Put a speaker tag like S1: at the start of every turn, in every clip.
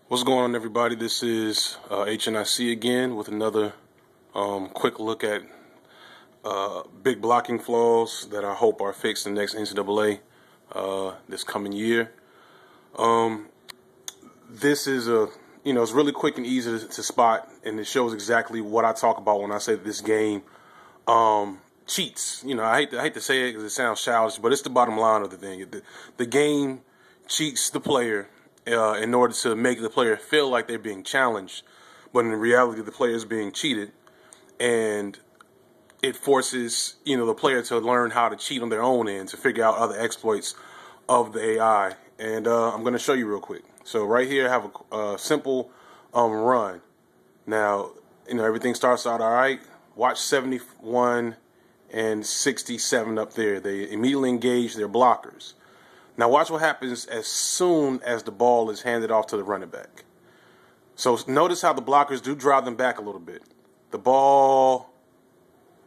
S1: What's going on, everybody? This is Ncaa again with another quick look at big blocking flaws that I hope are fixed in the next NCAA this coming year. This is it's really quick and easy to spot, and it shows exactly what I talk about when I say that this game cheats. I hate to say it because it sounds childish, but it's the bottom line of the thing. The game cheats the player in order to make the player feel like they're being challenged, but in reality the player is being cheated, and it forces the player to learn how to cheat on their own end, to figure out other exploits of the AI. And I'm going to show you real quick. So right here I have a simple run. Now everything starts out all right. Watch 71 and 67 up there. They immediately engage their blockers. Now watch what happens as soon as the ball is handed off to the running back. So notice how the blockers do drive them back a little bit. The ball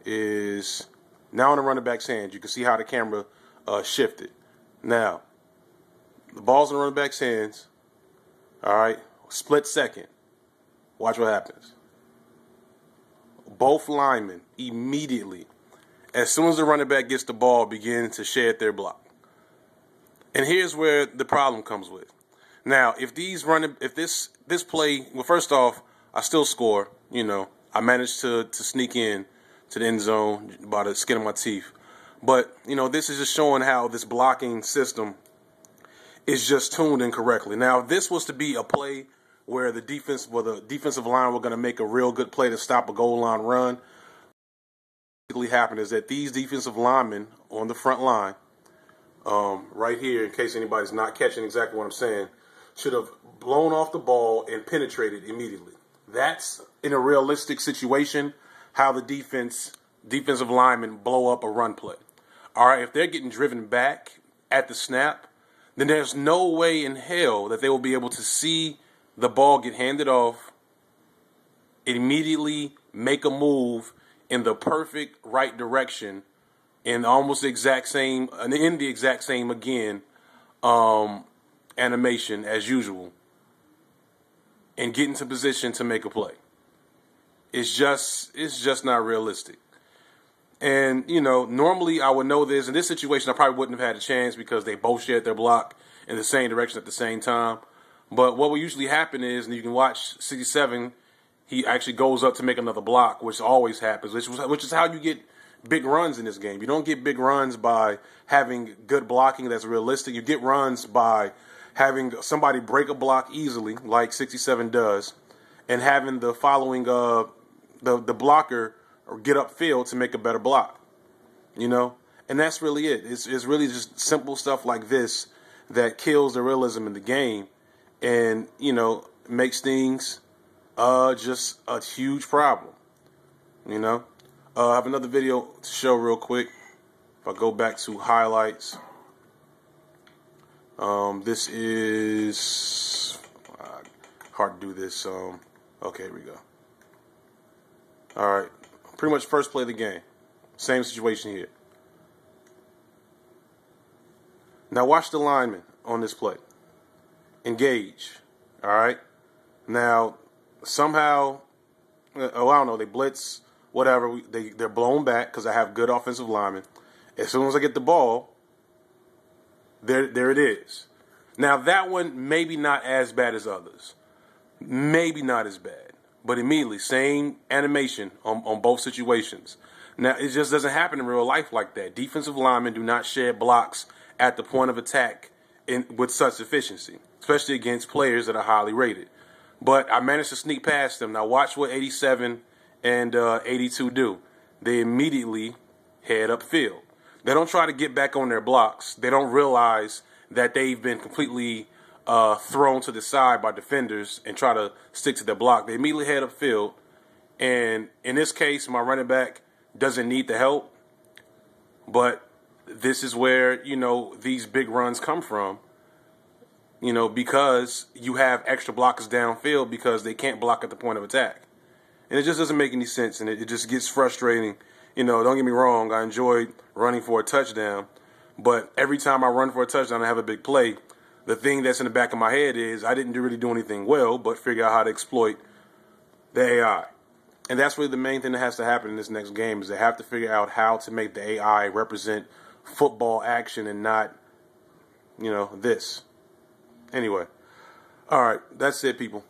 S1: is now in the running back's hands. You can see how the camera shifted. Now, the ball's in the running back's hands. All right, split second. Watch what happens. Both linemen immediately, as soon as the running back gets the ball, begin to shed their block. And here's where the problem comes with. Now, if this play, well, first off, I still score. I managed to sneak in to the end zone by the skin of my teeth. But this is just showing how this blocking system is just tuned incorrectly. Now, if this was to be a play where the defensive line were going to make a real good play to stop a goal line run, what basically happened is that these defensive linemen on the front line, right here, in case anybody's not catching exactly what I'm saying, should have blown off the ball and penetrated immediately. That's, in a realistic situation, how the defensive linemen blow up a run play. All right, if they're getting driven back at the snap, then there's no way in hell that they will be able to see the ball get handed off, immediately make a move in the perfect right direction, in almost the exact same, again, animation as usual, and get into position to make a play. It's just not realistic. And normally I would know this. In this situation, I probably wouldn't have had a chance because they both shared their block in the same direction at the same time. But what will usually happen is, and you can watch 67, he actually goes up to make another block, which always happens, which is how you get big runs in this game. You don't get big runs by having good blocking that's realistic. You get runs by having somebody break a block easily, like 67 does, and having the following the blocker get upfield to make a better block. And that's really it. It's really just simple stuff like this that kills the realism in the game, and makes things just a huge problem. I have another video to show real quick. If I go back to highlights, this is hard to do this. Okay, here we go. All right, pretty much first play of the game. Same situation here. Now watch the lineman on this play. Engage. All right. Now somehow, I don't know, they blitz. Whatever, they're blown back because I have good offensive linemen. As soon as I get the ball, there it is. Now that one maybe not as bad as others, maybe not as bad, but immediately same animation on both situations. Now it just doesn't happen in real life like that. Defensive linemen do not shed blocks at the point of attack with such efficiency, especially against players that are highly rated. But I managed to sneak past them. Now watch what 87 and 82 do. They immediately head upfield. They don't try to get back on their blocks. They don't realize that they've been completely thrown to the side by defenders and try to stick to their block. They immediately head upfield. And in this case, my running back doesn't need the help. But this is where, these big runs come from. Because you have extra blockers downfield because they can't block at the point of attack. And it just doesn't make any sense, and it just gets frustrating. Don't get me wrong, I enjoyed running for a touchdown, but every time I run for a touchdown, I have a big play. the thing that's in the back of my head is I didn't really do anything well, but figure out how to exploit the AI. And that's really the main thing that has to happen in this next game is they have to figure out how to make the AI represent football action and not, this. Anyway. All right. That's it, people.